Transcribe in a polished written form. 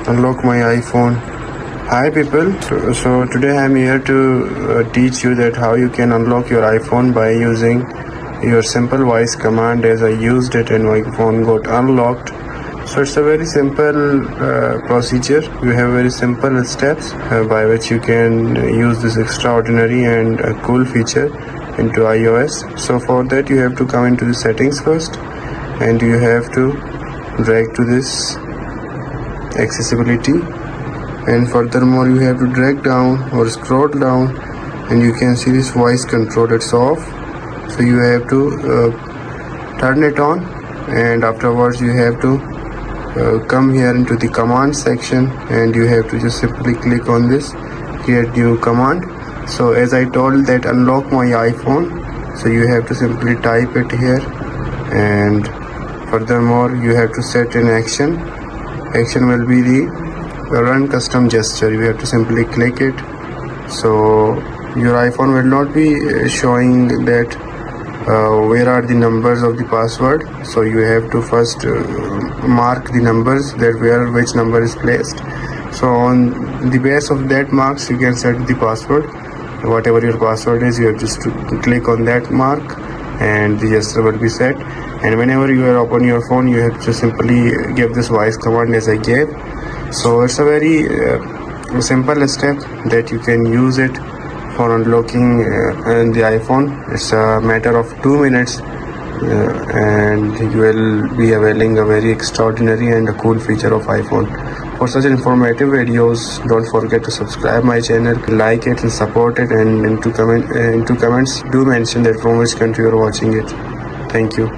unlock my iPhone. Hi people, so today I'm here to teach you that how you can unlock your iPhone by using your simple voice command, as I used it and my phone got unlocked. So it's a very simple procedure. You have very simple steps by which you can use this extraordinary and cool feature into iOS. So for that you have to come into the settings first, and you have to drag to this accessibility, and furthermore you have to drag down or scroll down, and you can see this voice control, it's off. So you have to turn it on, and afterwards you have to come here into the command section, and you have to just simply click on this create new command. So as I told that unlock my iPhone, so you have to simply type it here, and furthermore you have to set an action will be the run custom gesture. You have to simply click it, so your iPhone will not be showing that where are the numbers of the password. So you have to first mark the numbers, that which number is placed. So on the base of that marks you can set the password. Whatever your password is, you have just to click on that mark and the gesture will be set. And whenever you are open your phone, you have to simply give this voice command as I gave. So it's a very simple step that you can use it for unlocking the iPhone. It's a matter of 2 minutes and you will be availing a very extraordinary and a cool feature of iPhone. For such informative videos, don't forget to subscribe my channel, like it and support it, and into comments do mention that from which country you are watching it. Thank you.